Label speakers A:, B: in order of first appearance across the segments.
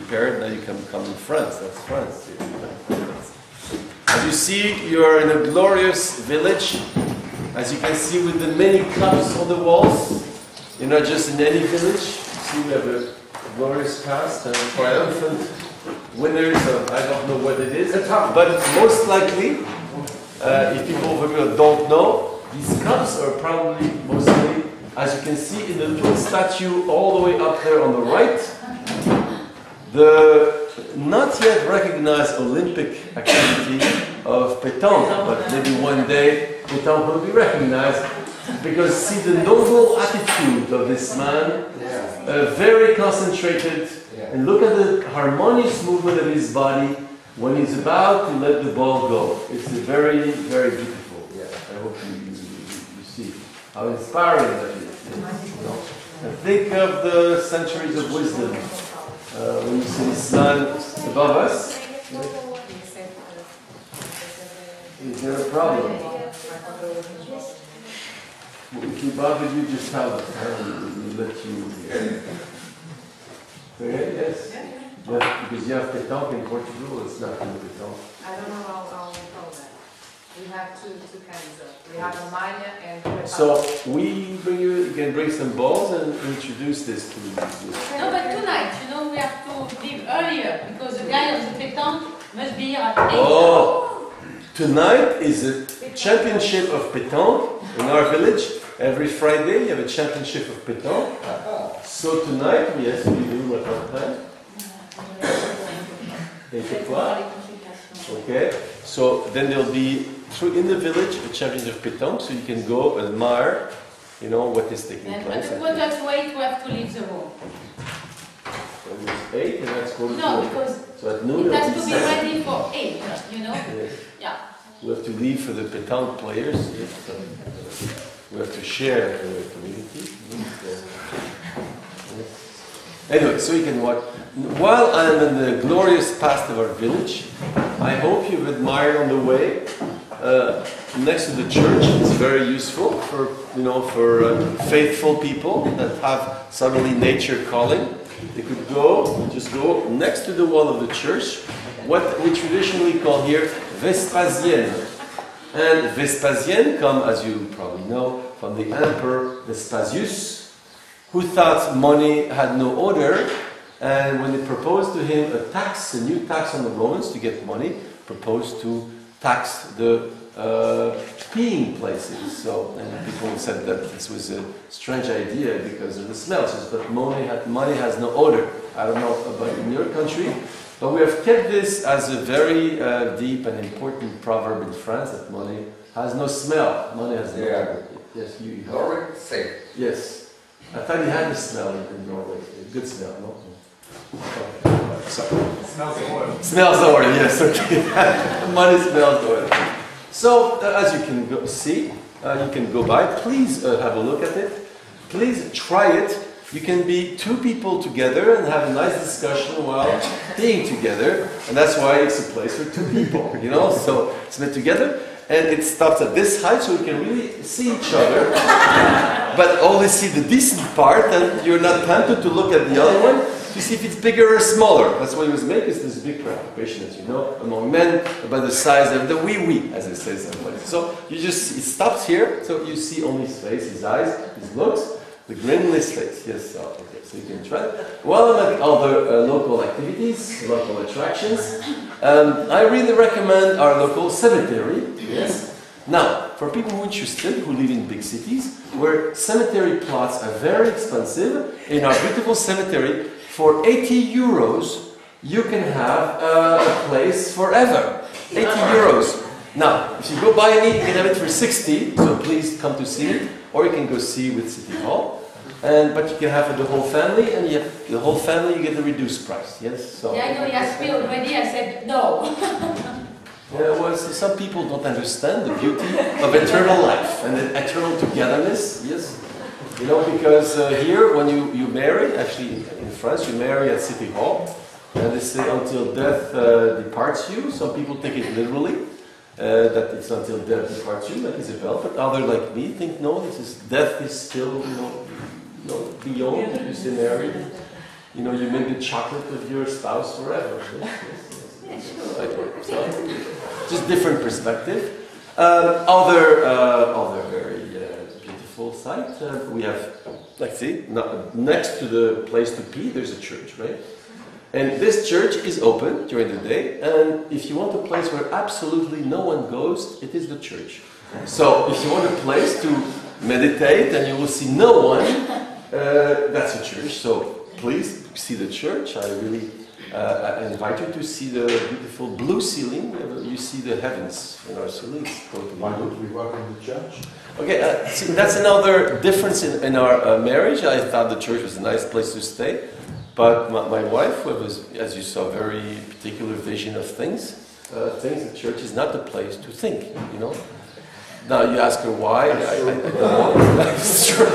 A: prepared. Now you can come in France. That's France. As you see, you are in a glorious village. As you can see with the many cups on the walls. You're not just in any village. See, we have a glorious past and triumphant winners of, I don't know what it is. But most likely, if people over here don't know, these cups are probably mostly, as you can see in the little statue all the way up there on the right, the not yet recognized Olympic activity of pétanque, but maybe one day pétanque will be recognized, because see the noble attitude of this man, very concentrated, and look at the harmonious movement of his body when he's about to let the ball go. It's very, very beautiful. I hope you see how inspiring that is. And think of the centuries of wisdom. When you see this man above us, is there a problem? If you bother you, just tell us. We'll let you. Okay, yes? Yeah, because you have pétanque in Portugal, it's not in pétanque.
B: I don't know how we call that. We have two kinds of. We have a mania and pétanque.
A: So we bring you can bring some balls and introduce this to you.
C: No, but tonight, we have to leave earlier because the guy of the pétanque must be here at 8.
A: Oh, tonight is a championship of pétanque in our village. Every Friday you have a championship of pétanque. So tonight, yes, we do at our time. 8 o'clock. Okay. So then there'll be in the village a championship of pétanque, so you can go admire, what is taking place.
C: But that's wait, we have to leave the room.
A: So it's 8 and that's going to
C: No, because
A: so at noon
C: it has to be ready for 8,
A: Yes.
C: Yeah.
A: We have to leave for the pétanque players. Yes. So we have to share the community. Anyway, so you can watch. While I'm in the glorious past of our village, I hope you've admired on the way. Next to the church, it's very useful for faithful people that have suddenly nature calling. They could just go next to the wall of the church, what we traditionally call here Vespasienne. And Vespasienne come, as you probably know, from the Emperor Vespasius, who thought money had no order, and when they proposed to him a new tax on the Romans to get money, proposed to tax the peeing places. And people said that this was a strange idea because of the smell. But money has no odor. I don't know about in your country, but we have kept this as a very deep and important proverb in France, that money has no smell. Money has no odor. Yes, you have.
D: Norway, safe.
A: Yes. I thought you had a smell in Norway. A good smell, no? Sorry.
D: Smells of oil.
A: Smells the oil, yes, okay. Money smells the oil. So, as you can see, you can go by. Please have a look at it. Please try it. You can be two people together and have a nice discussion while being together. And that's why it's a place for two people, So, it's met together. And it stops at this height, so we can really see each other. But only see the decent part, and you're not tempted to look at the other one to see if it's bigger or smaller. That's why you must make this big preoccupation, as you know, among men about the size of the wee-wee, as they say somebody. So it stops here, so you see only his face, his eyes, his looks, the grin on his face. Yes, okay, so you can try it. Well, among other local activities, local attractions, I really recommend our local cemetery. Yes. Now, for people who are interested, who live in big cities, where cemetery plots are very expensive, in our beautiful cemetery, for 80 euros, you can have a place forever. 80 euros. Now, if you go by me, you can have it for 60, so please come to see it, or you can go see with City Hall. But you can have the whole family, and you have the whole family, you get the reduced price. Yes? So.
C: Yeah, I know, he asked me already, I said no.
A: Well, some people don't understand the beauty of eternal life and the eternal togetherness, yes? Because here, when you marry, actually in France, you marry at City Hall, and they say until death departs you. Some people take it literally, that it's until death departs you, like Isabel, but others like me think, no, death is still, beyond, you stay married. you know, you make the chocolate with your spouse forever.
C: Yeah, sure.
A: Just different perspective. Other very beautiful site. We have, let's see, next to the place to pee, there's a church, right? And this church is open during the day, and if you want a place where absolutely no one goes, it is the church. So if you want a place to meditate and you will see no one, that's a church. So please see the church. I really I invite you to see the beautiful blue ceiling. You see the heavens in our ceiling.
D: Why would we work in the church?
A: Okay, see, that's another difference in our marriage. I thought the church was a nice place to stay. But my wife, who was, as you saw, very particular vision of things, thinks the church is not the place to think, you know. Now you ask her why. I don't know. That's true.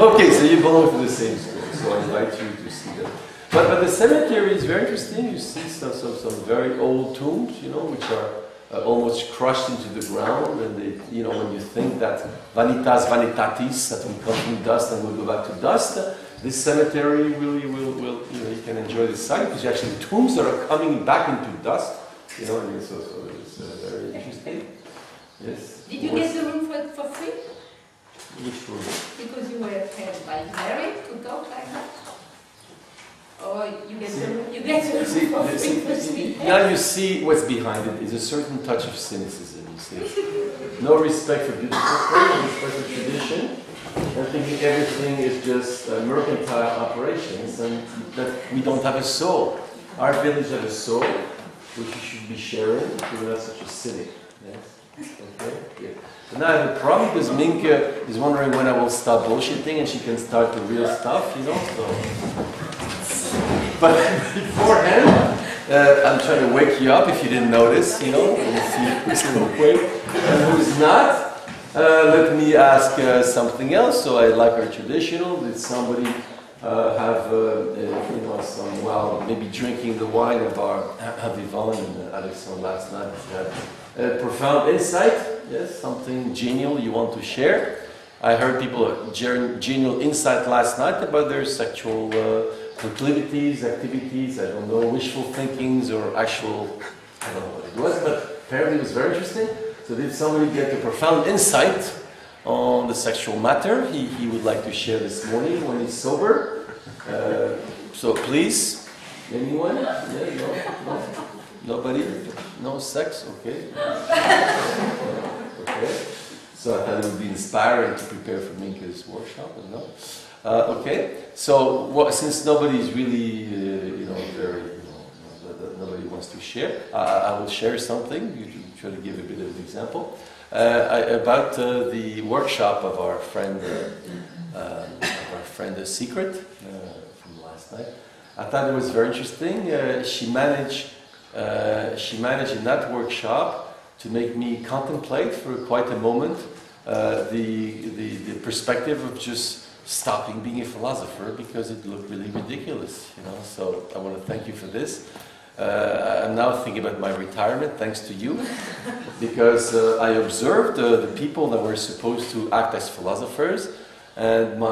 A: Okay, so you belong to the same school, so I invite you to see that. But the cemetery is very interesting. You see some very old tombs, you know, which are almost crushed into the ground, and they, you know, when you think that vanitas vanitatis, that we come from dust and we'll go back to dust. This cemetery really will, you know, you can enjoy the site because actually tombs that are coming back into dust, you know, and so it's very interesting. Yes.
C: Did you get the room for free?
A: Which room?
C: Because you were married to talk like that? Or you get the room for free?
A: Now you see what's behind it is a certain touch of cynicism, you see. No respect for beautiful things, no respect for tradition. I'm thinking everything is just mercantile operations and that we don't have a soul. Our village has a soul, which we should be sharing, because we're not such a cynic. Yes? Okay? Yeah. So now I have a problem because Minke is wondering when I will stop bullshitting and she can start the real stuff, you know? So. But beforehand, I'm trying to wake you up if you didn't notice, you know? We'll see who's awake and who's not. Let me ask something else. So I like our traditional. Did somebody have, you know, some, well, maybe drinking the wine of our Vivon and Alexandre last night? Had a profound insight, yes, something genial you want to share. I heard people sharing genial insight last night about their sexual proclivities, activities, I don't know, wishful thinkings or actual, I don't know what it was, but apparently it was very interesting. So did somebody get a profound insight on the sexual matter he would like to share this morning when he's sober? So please, anyone? Yeah, no? Nobody? No sex? Okay. Okay. So I thought it would be inspiring to prepare for Minke's workshop, but no. Okay. So since nobody is really, you know, very, you know, nobody wants to share, I will share something. You try to give a bit of an example about the workshop of our friend, Secret from last night. I thought it was very interesting. She managed in that workshop to make me contemplate for quite a moment the perspective of just stopping being a philosopher because it looked really ridiculous, you know. So I want to thank you for this. I'm now thinking about my retirement, thanks to you, because I observed the people that were supposed to act as philosophers, and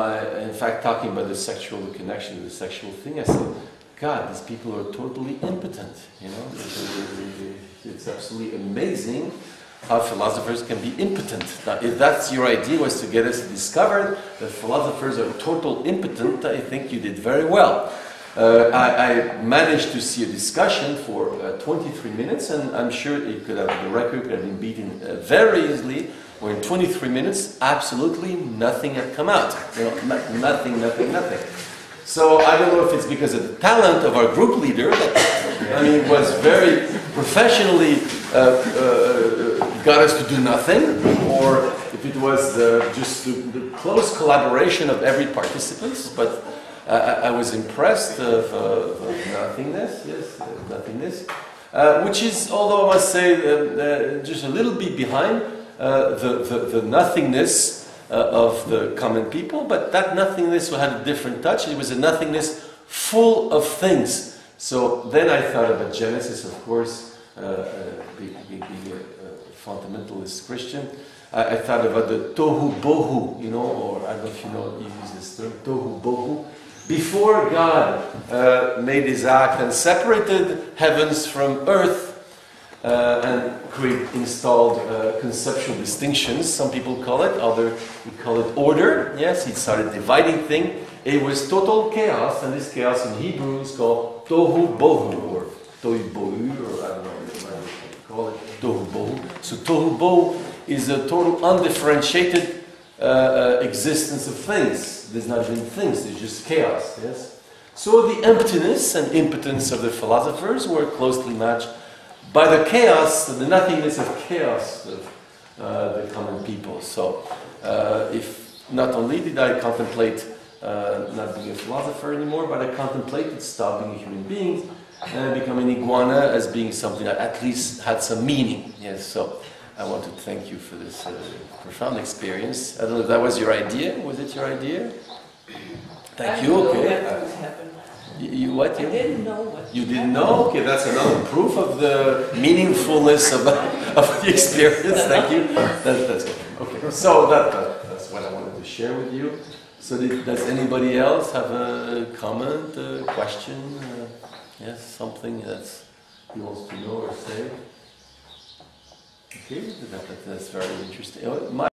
A: in fact, talking about the sexual connection, the sexual thing, I said, God, these people are totally impotent, you know. It's absolutely amazing how philosophers can be impotent. Now, if that's your idea, was to get us to discover that philosophers are total impotent, I think you did very well. I managed to see a discussion for 23 minutes, and I'm sure the record could have been beaten very easily, where in 23 minutes, absolutely nothing had come out. You know, nothing. So I don't know if it's because of the talent of our group leader, that, was very professionally got us to do nothing, or if it was just the close collaboration of every participant, but I was impressed of nothingness, yes, nothingness, which is, although I must say, just a little bit behind the nothingness of the common people, but that nothingness had a different touch. It was a nothingness full of things. So then I thought about Genesis, of course, being a fundamentalist Christian. I thought about the tohu bohu, you know, or I don't know if you use this term, tohu bohu. Before God made his act and separated heavens from earth and installed conceptual distinctions, some people call it, others call it order. Yes, he started dividing things. It was total chaos, and this chaos in Hebrew is called tohu bohu, or tohu bohu, or I don't know what you call it, tohu bohu. So tohu bohu is a total undifferentiated existence of things. There's not even things, there's just chaos, yes? So the emptiness and impotence of the philosophers were closely matched by the chaos, the nothingness of chaos of the common people. So if not only did I contemplate not being a philosopher anymore, but I contemplated stopping a human being and becoming an iguana as being something that at least had some meaning. Yes, so I want to thank you for this profound experience. I don't know if that was your idea. Was it your idea? Thank you. Okay. You what?
C: I didn't know what.
A: You didn't know? Okay, that's another proof of the meaningfulness of the experience. Thank you. That's good. Okay. So that's what I wanted to share with you. So does anybody else have a comment, a question? Yes, something that he wants to know or say? Okay, that's very interesting.